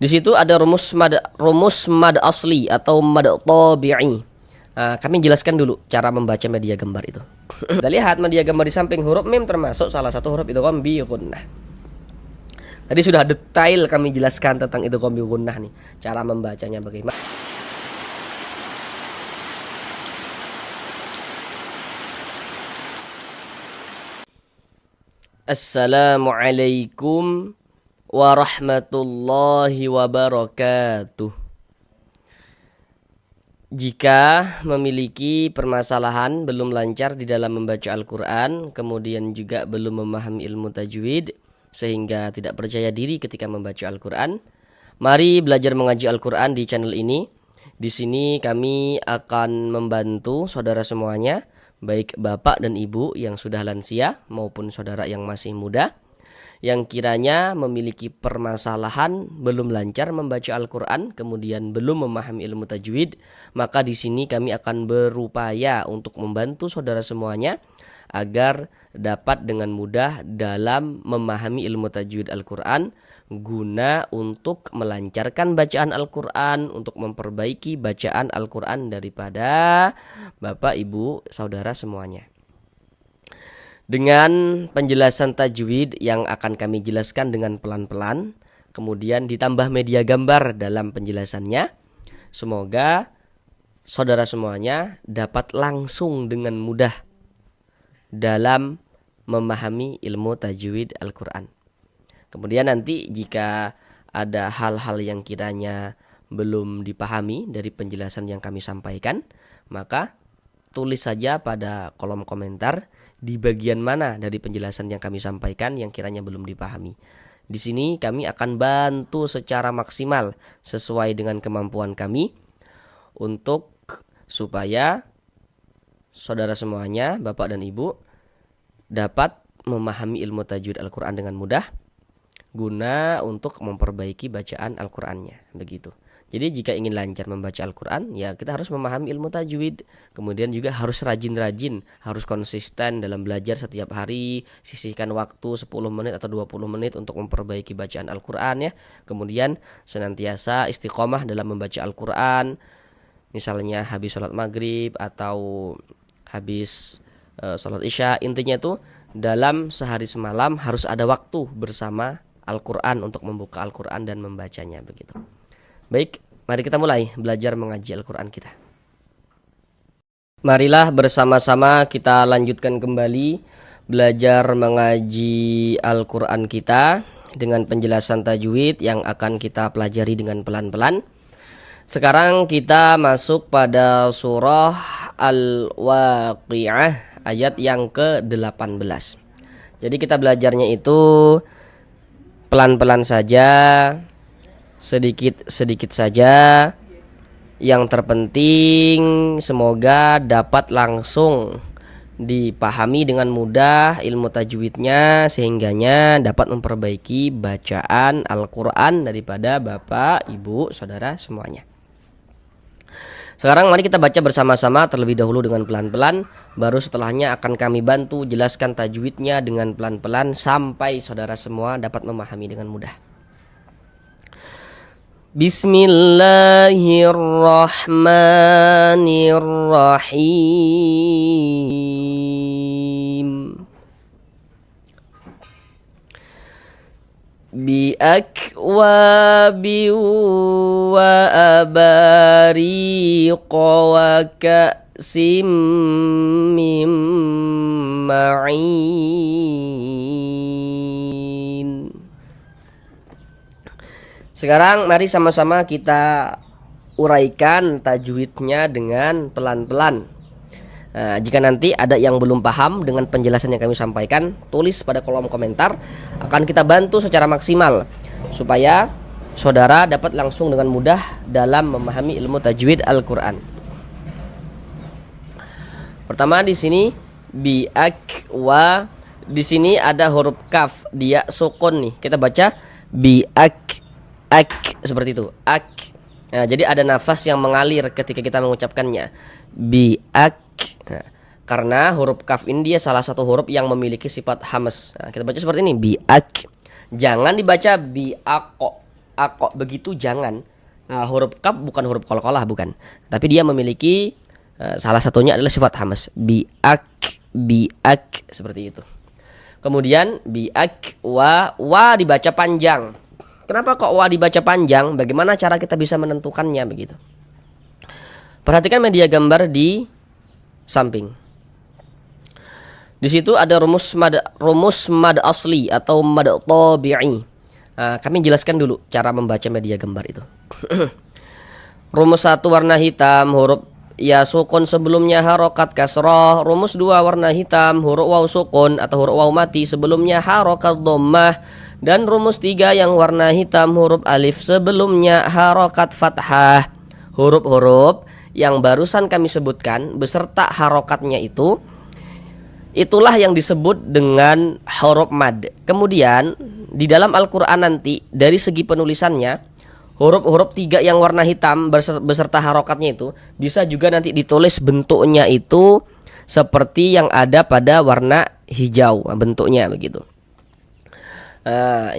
Di situ ada rumus mad asli atau mad tabi'i. Kami jelaskan dulu cara membaca media gambar itu. Kita lihat media gambar di samping huruf mim termasuk salah satu huruf idgham bi gunnah. Tadi sudah detail kami jelaskan tentang idgham bi gunnah nih, cara membacanya bagaimana. Assalamualaikum warahmatullahi wabarakatuh. Jika memiliki permasalahan belum lancar di dalam membaca Al-Quran, kemudian juga belum memahami ilmu tajwid, sehingga tidak percaya diri ketika membaca Al-Quran, mari belajar mengaji Al-Quran di channel ini. Di sini kami akan membantu saudara semuanya, baik bapak dan ibu yang sudah lansia maupun saudara yang masih muda, yang kiranya memiliki permasalahan belum lancar membaca Al-Quran, kemudian belum memahami ilmu tajwid, maka di sini kami akan berupaya untuk membantu saudara semuanya agar dapat dengan mudah dalam memahami ilmu tajwid Al-Quran, guna untuk melancarkan bacaan Al-Quran, untuk memperbaiki bacaan Al-Quran daripada bapak, ibu, saudara semuanya. Dengan penjelasan tajwid yang akan kami jelaskan dengan pelan-pelan, kemudian ditambah media gambar dalam penjelasannya, semoga saudara semuanya dapat langsung dengan mudah dalam memahami ilmu tajwid Al-Quran. Kemudian nanti jika ada hal-hal yang kiranya belum dipahami dari penjelasan yang kami sampaikan, maka tulis saja pada kolom komentar di bagian mana dari penjelasan yang kami sampaikan yang kiranya belum dipahami. Di sini kami akan bantu secara maksimal sesuai dengan kemampuan kami untuk supaya saudara semuanya, bapak dan ibu, dapat memahami ilmu tajwid Al-Quran dengan mudah, guna untuk memperbaiki bacaan Al-Qurannya. Begitu. Jadi jika ingin lancar membaca Al-Quran, ya kita harus memahami ilmu tajwid. Kemudian juga harus rajin-rajin, harus konsisten dalam belajar setiap hari. Sisihkan waktu 10 menit atau 20 menit untuk memperbaiki bacaan Al-Quran ya. Kemudian senantiasa istiqomah dalam membaca Al-Quran. Misalnya habis sholat maghrib atau habis sholat isya. Intinya tuh dalam sehari semalam harus ada waktu bersama Al-Quran untuk membuka Al-Quran dan membacanya, begitu. Baik, mari kita mulai belajar mengaji Al-Quran kita. Marilah bersama-sama kita lanjutkan kembali belajar mengaji Al-Quran kita dengan penjelasan tajwid yang akan kita pelajari dengan pelan-pelan. Sekarang kita masuk pada surah Al-Waqi'ah ayat yang ke-18. Jadi kita belajarnya itu pelan-pelan saja, sedikit-sedikit saja. Yang terpenting semoga dapat langsung dipahami dengan mudah ilmu tajwidnya, sehingganya dapat memperbaiki bacaan Al-Quran daripada bapak, ibu, saudara semuanya. Sekarang mari kita baca bersama-sama terlebih dahulu dengan pelan-pelan, baru setelahnya akan kami bantu jelaskan tajwidnya dengan pelan-pelan sampai saudara semua dapat memahami dengan mudah. Bismillahirrahmanirrahim. Bi'akwabin wa abariqa wa ka'sim min ma'in. Sekarang mari sama-sama kita uraikan tajwidnya dengan pelan-pelan. Nah, jika nanti ada yang belum paham dengan penjelasan yang kami sampaikan, tulis pada kolom komentar. Akan kita bantu secara maksimal supaya saudara dapat langsung dengan mudah dalam memahami ilmu tajwid Al-Quran. Pertama di sini bi'akwa, di sini ada huruf kaf, dia sukun nih. Kita baca bi'ak, ak seperti itu, ak. Nah, jadi ada nafas yang mengalir ketika kita mengucapkannya. Bi'ak. Nah, karena huruf kaf ini dia salah satu huruf yang memiliki sifat hamas. Nah, kita baca seperti ini, bi'ak. Jangan dibaca bi'ako. kok begitu jangan. Nah, huruf kaf bukan huruf qalqalah, bukan. Tapi dia memiliki salah satunya adalah sifat hamas. Biak seperti itu. Kemudian biak wa dibaca panjang. Kenapa kok wa dibaca panjang? Bagaimana cara kita bisa menentukannya begitu? Perhatikan media gambar di samping. Di situ ada rumus mad asli atau mad tabi'i. Kami jelaskan dulu cara membaca media gambar itu. Rumus 1 warna hitam, huruf ya sukun sebelumnya harokat kasroh. Rumus 2 warna hitam, huruf waw sukun atau huruf waw mati sebelumnya harokat dhammah. Dan rumus 3 yang warna hitam, huruf alif sebelumnya harokat fathah. Huruf-huruf yang barusan kami sebutkan beserta harokatnya itulah yang disebut dengan huruf mad. Kemudian di dalam Al-Quran nanti dari segi penulisannya, huruf-huruf 3 yang warna hitam beserta harokatnya itu bisa juga nanti ditulis bentuknya itu seperti yang ada pada warna hijau bentuknya begitu.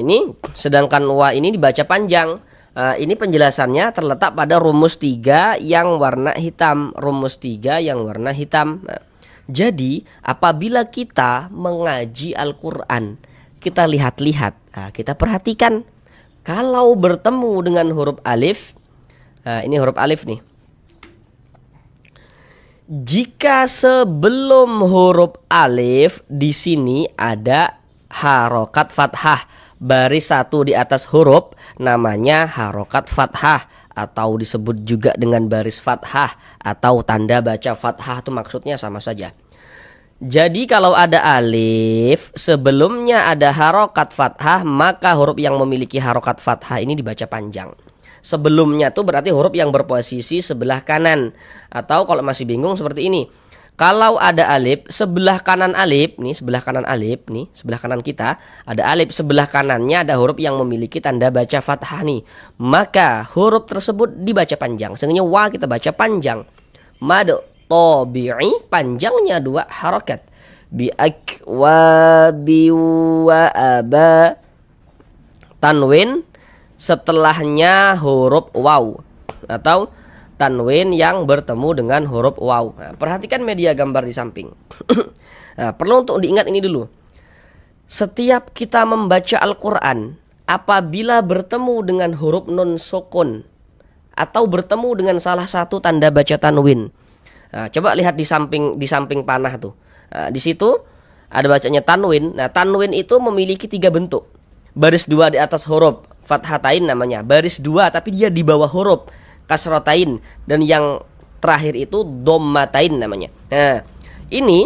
Ini sedangkan wa ini dibaca panjang. Ini penjelasannya terletak pada rumus 3 yang warna hitam. Rumus 3 yang warna hitam. Jadi apabila kita mengaji Al-Quran, kita lihat-lihat, kita perhatikan, kalau bertemu dengan huruf alif, ini huruf alif nih. Jika sebelum huruf alif di sini ada harokat fathah, baris 1 di atas huruf namanya harokat fathah, atau disebut juga dengan baris fathah atau tanda baca fathah, itu maksudnya sama saja. Jadi kalau ada alif sebelumnya ada harokat fathah, maka huruf yang memiliki harokat fathah ini dibaca panjang. Sebelumnya tuh berarti huruf yang berposisi sebelah kanan. Atau kalau masih bingung seperti ini, kalau ada alif sebelah kanan alif nih, sebelah kanan alif nih, sebelah kanan kita ada alif, sebelah kanannya ada huruf yang memiliki tanda baca fathah nih, maka huruf tersebut dibaca panjang. Sehingga wa kita baca panjang. Mad tabi'i panjangnya 2 harokat. Biak wa bi wa aba, tanwin setelahnya huruf waw atau tanwin yang bertemu dengan huruf waw. Perhatikan media gambar di samping. Perlu untuk diingat ini dulu. Setiap kita membaca Al-Quran, apabila bertemu dengan huruf nun sukun atau bertemu dengan salah satu tanda baca tanwin, coba lihat di samping panah tuh. Di situ ada bacanya tanwin. Nah, tanwin itu memiliki 3 bentuk. Baris 2 di atas huruf fathatain namanya, baris 2 tapi dia di bawah huruf kasrotain, dan yang terakhir itu dhammatain namanya. Nah, ini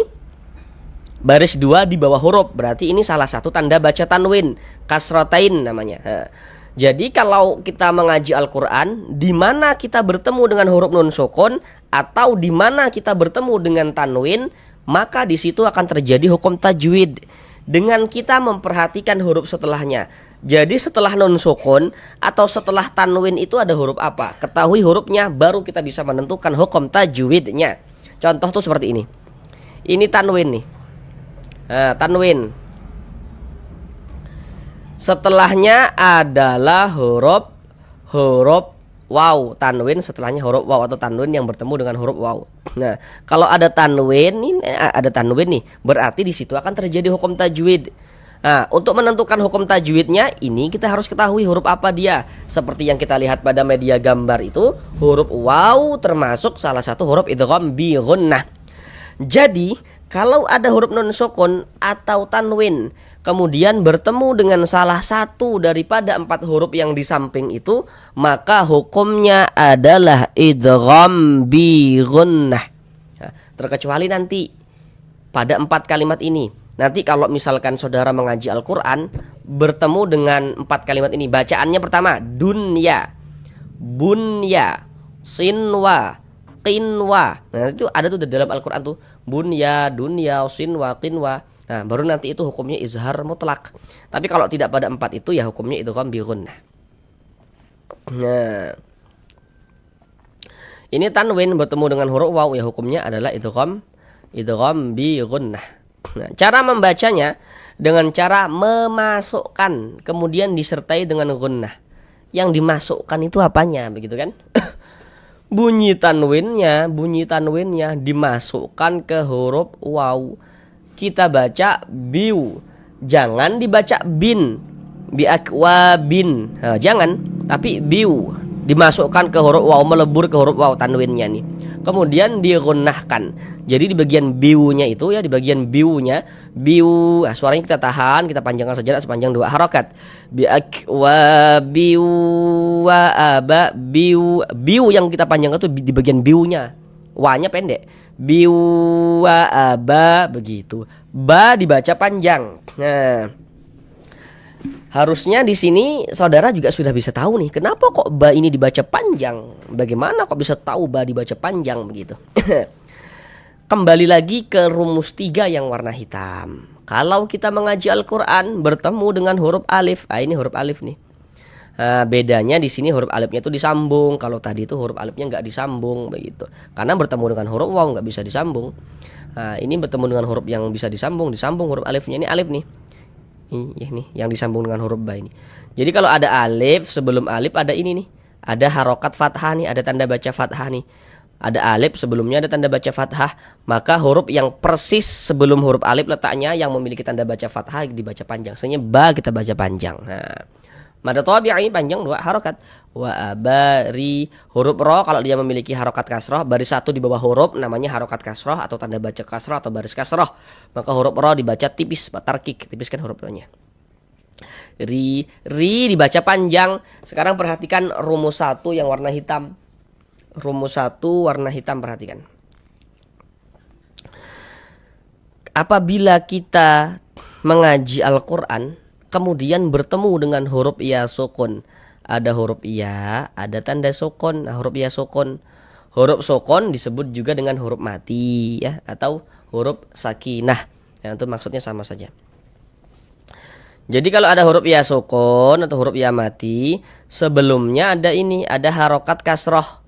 baris 2 di bawah huruf, berarti ini salah satu tanda baca tanwin, kasrotain namanya. Jadi kalau kita mengaji Al-Quran, di mana kita bertemu dengan huruf nun sukun atau di mana kita bertemu dengan tanwin, maka di situ akan terjadi hukum tajwid dengan kita memperhatikan huruf setelahnya. Jadi setelah nun sukun atau setelah tanwin itu ada huruf apa? Ketahui hurufnya, baru kita bisa menentukan hukum tajwidnya. Contoh tuh seperti ini. Ini tanwin nih. Tanwin. Setelahnya adalah huruf waw. Tanwin setelahnya huruf waw atau tanwin yang bertemu dengan huruf waw. Nah, kalau ada tanwin nih, berarti di situ akan terjadi hukum tajwid. Nah, untuk menentukan hukum tajwidnya ini kita harus ketahui huruf apa dia. Seperti yang kita lihat pada media gambar itu, huruf waw termasuk salah satu huruf idgham bi gunnah. Jadi, kalau ada huruf nun sukun atau tanwin kemudian bertemu dengan salah satu daripada 4 huruf yang di samping itu, maka hukumnya adalah idgham bi gunnah. Nah, terkecuali nanti pada 4 kalimat ini. Nanti kalau misalkan saudara mengaji Al-Quran bertemu dengan 4 kalimat ini, bacaannya pertama dunya, bunya, sinwa, qinwa. Nah, itu ada tuh di dalam Al-Quran tuh, bunya, dunya, sinwa, qinwa. Nah, baru nanti itu hukumnya izhar mutlak. Tapi kalau tidak pada 4 itu ya hukumnya idgham bi gunnah. Nah, ini tanwin bertemu dengan huruf waw, ya hukumnya adalah idgham bi gunnah. Nah, cara membacanya dengan cara memasukkan kemudian disertai dengan gunnah. yang dimasukkan itu apanya, begitu kan? bunyi tanwinnya dimasukkan ke huruf waw. Kita baca biu, jangan dibaca bin, biakwabin, nah, jangan, tapi biu dimasukkan ke huruf waw, melebur ke huruf waw tanwinnya nih. Kemudian digunnahkan. Jadi di bagian biunya itu ya, di bagian biunya, biu, nah, suaranya kita tahan, kita panjangkan saja sepanjang 2 harokat. Biakwabiu wa aba biu. Biu yang kita panjangkan itu di bagian biunya. Wa-nya pendek. Biu wa aba, begitu. Ba dibaca panjang. Nah, harusnya di sini saudara juga sudah bisa tahu nih, kenapa kok ba ini dibaca panjang? Bagaimana kok bisa tahu ba dibaca panjang begitu? Kembali lagi ke rumus 3 yang warna hitam. Kalau kita mengaji Al-Qur'an bertemu dengan huruf alif, ini huruf alif nih. Bedanya di sini huruf alifnya itu disambung. Kalau tadi itu huruf alifnya nggak disambung begitu. Karena bertemu dengan huruf waw nggak bisa disambung. Ini bertemu dengan huruf yang bisa disambung huruf alifnya. Ini alif nih. Ini yang disambung dengan huruf ba ini. Jadi kalau ada alif, sebelum alif ada ini nih, ada harokat fathah nih, ada tanda baca fathah nih. Ada alif, sebelumnya ada tanda baca fathah, maka huruf yang persis sebelum huruf alif letaknya yang memiliki tanda baca fathah dibaca panjang. Sebenarnya ba kita baca panjang. Mad tabi'i panjang 2 harokat. Wa abari, huruf ro kalau dia memiliki harokat kasroh, baris 1 di bawah huruf namanya harokat kasroh atau tanda baca kasroh atau baris kasroh. Maka huruf ro dibaca tipis, tarkik, tipiskan huruf ro-nya. Ri dibaca panjang. Sekarang perhatikan rumus 1 yang warna hitam. Rumus 1 warna hitam, perhatikan. Apabila kita mengaji Al-Qur'an kemudian bertemu dengan huruf ya sukun, ada huruf ya, ada tanda sukun. Nah, huruf ya sukun, huruf sukun disebut juga dengan huruf mati ya, atau huruf sakinah. Itu maksudnya sama saja. Jadi kalau ada huruf ya sukun atau huruf ya mati, sebelumnya ada ini, ada harokat kasroh.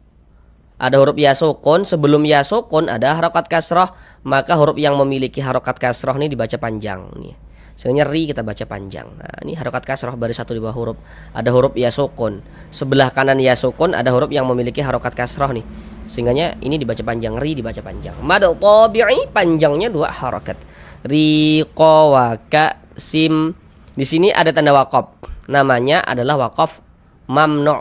Ada huruf ya sukun, sebelum ya sukun ada harokat kasroh, maka huruf yang memiliki harokat kasroh ini dibaca panjang nih. Sebenarnya ri kita baca panjang. Nah, ini harokat kasroh baris 1 di bawah huruf. Ada huruf ya sukun. Sebelah kanan ya sukun ada huruf yang memiliki harokat kasroh nih. Sehingganya ini dibaca panjang, ri dibaca panjang. Mad tabi'i panjangnya 2 harokat. Ri qa wa ka sim. Di sini ada tanda waqaf. Namanya adalah waqaf mamnu'.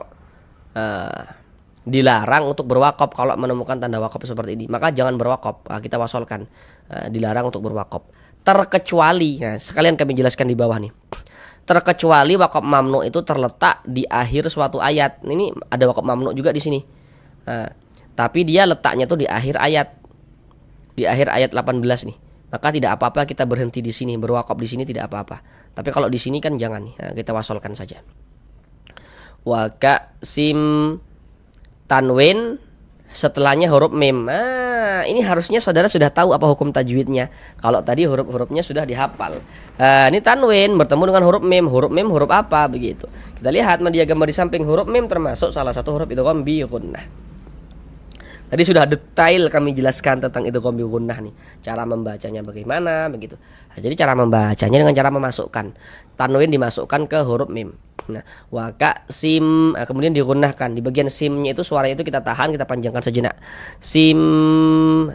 Dilarang untuk berwakaf kalau menemukan tanda wakaf seperti ini. Maka jangan berwakaf. Kita wasolkan. Dilarang untuk berwakaf. Terkecuali, nah, sekalian kami jelaskan di bawah nih. Terkecuali wakaf mamnu itu terletak di akhir suatu ayat. Ini ada wakaf mamnu juga di sini. Tapi dia letaknya tuh di akhir ayat. Di akhir ayat 18 nih. Maka tidak apa-apa kita berhenti di sini, berwakaf di sini tidak apa-apa. Tapi kalau di sini kan jangan nih. Kita wasolkan saja. Wa ka sim tanwin setelahnya huruf mim. Ini harusnya saudara sudah tahu apa hukum tajwidnya. Kalau tadi huruf-hurufnya sudah dihafal. Ini tanwin bertemu dengan huruf mim. Huruf mim huruf apa begitu? Kita lihat media gambar di samping, huruf mim termasuk salah satu huruf idgham bi gunnah. Tadi sudah detail kami jelaskan tentang idgham bi gunnah nih. Cara membacanya bagaimana begitu. Jadi cara membacanya dengan cara memasukkan tanwin dimasukkan ke huruf mim. Nah, waka sim, kemudian digunnahkan. Di bagian simnya itu suaranya itu kita tahan, kita panjangkan sejenak. Sim,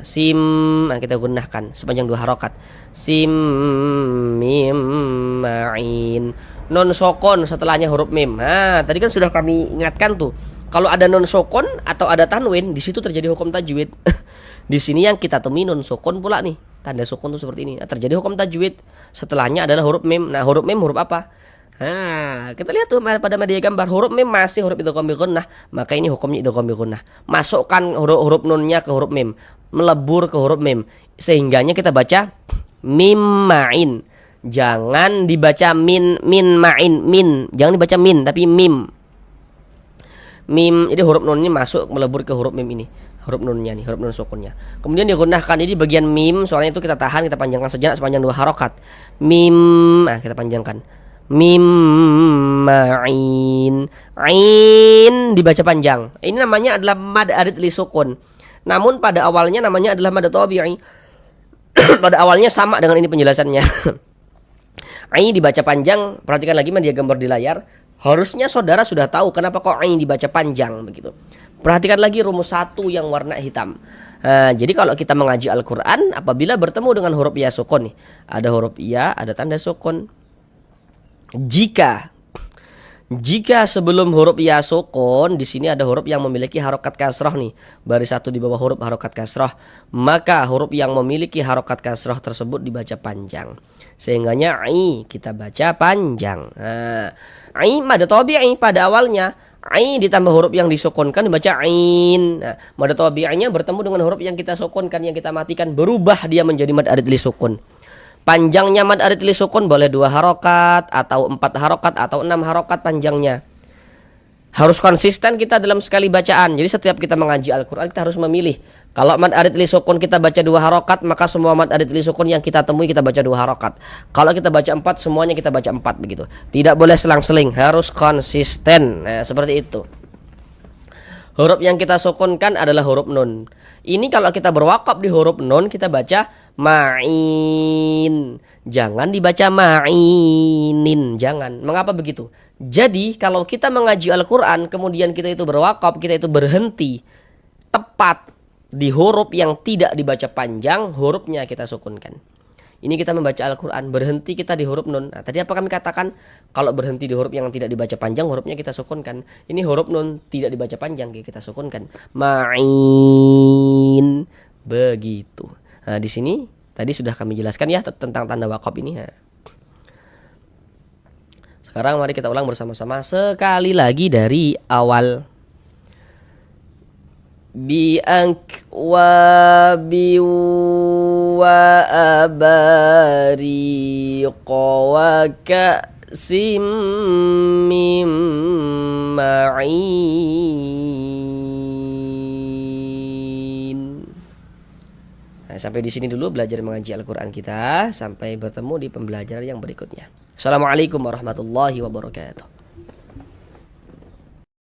kita gunnahkan sepanjang 2 harokat. Sim mim ma'in. Non sokon setelahnya huruf mim. Tadi kan sudah kami ingatkan tuh. Kalau ada non sokon atau ada tanwin, di situ terjadi hukum tajwid. Di sini yang kita temui non sokon pula nih. Tanda sokon tuh seperti ini. Terjadi hukum tajwid. Setelahnya adalah huruf mim. Nah, huruf mim huruf apa? Kita lihat tuh pada media gambar, huruf mim masih huruf idgham bi gunnah, maka ini hukumnya idgham bi gunnah. Masukkan huruf nunnya ke huruf mim, melebur ke huruf mim, sehingganya kita baca mim ma'in. Jangan dibaca min ma'in, min. Jangan dibaca min tapi mim. Mim, jadi huruf nunnya masuk melebur ke huruf mim ini. Huruf nunnya nih, huruf nun sukunnya. Kemudian digunakan ini bagian mim, suaranya itu kita tahan, kita panjangkan sejenak sepanjang 2 harokat. Mim, kita panjangkan. Mim ma'in. Ain dibaca panjang. Ini namanya adalah mad arid li sukun. Namun pada awalnya namanya adalah mad tabi'i. Pada awalnya sama dengan ini penjelasannya. Ain dibaca panjang. Perhatikan lagi media gambar di layar. Harusnya saudara sudah tahu kenapa kok ain dibaca panjang begitu. Perhatikan lagi rumus 1 yang warna hitam. Jadi kalau kita mengaji Al-Quran, apabila bertemu dengan huruf ya sukun nih, ada huruf ya, ada tanda sukun. Jika sebelum huruf ya sukun di sini ada huruf yang memiliki harokat kasroh nih, baris 1 di bawah huruf harokat kasroh, maka huruf yang memiliki harokat kasroh tersebut dibaca panjang. Sehingganya ai kita baca panjang. Ai mad tabi'i pada awalnya. Ai ditambah huruf yang disukunkan dibaca ain. Nah, mad tabi'inya bertemu dengan huruf yang kita sukunkan, yang kita matikan, berubah dia menjadi mad arid li sukun. Panjangnya mad arid li sukun boleh 2 harokat atau 4 harokat atau 6 harokat panjangnya. Harus konsisten kita dalam sekali bacaan. Jadi setiap kita mengaji Al-Quran kita harus memilih. Kalau mad arid li sukun kita baca 2 harokat, maka semua mad arid li sukun yang kita temui kita baca 2 harokat. Kalau kita baca 4, semuanya kita baca 4 begitu. Tidak boleh selang-seling, harus konsisten. Nah, seperti itu. Huruf yang kita sukunkan adalah huruf nun. Ini kalau kita berwakaf di huruf nun kita baca ma'in. Jangan dibaca ma'inin, jangan. Mengapa begitu? Jadi kalau kita mengaji Al-Quran kemudian kita itu berwakaf, kita itu berhenti tepat di huruf yang tidak dibaca panjang, hurufnya kita sukunkan. Ini kita membaca Al-Quran, berhenti kita di huruf nun. Nah, tadi apa kami katakan? Kalau berhenti di huruf yang tidak dibaca panjang, hurufnya kita sukunkan. Ini huruf nun tidak dibaca panjang, kita sukunkan. Ma'in. Begitu. Nah, di sini tadi sudah kami jelaskan ya tentang tanda wakaf ini. Nah. Sekarang mari kita ulang bersama-sama sekali lagi dari awal. Bi'akwabi wa abariqa wa ka'sim min ma'in. Nah, sampai di sini dulu belajar mengaji Al-Quran kita. Sampai bertemu di pembelajaran yang berikutnya. Assalamualaikum warahmatullahi wabarakatuh.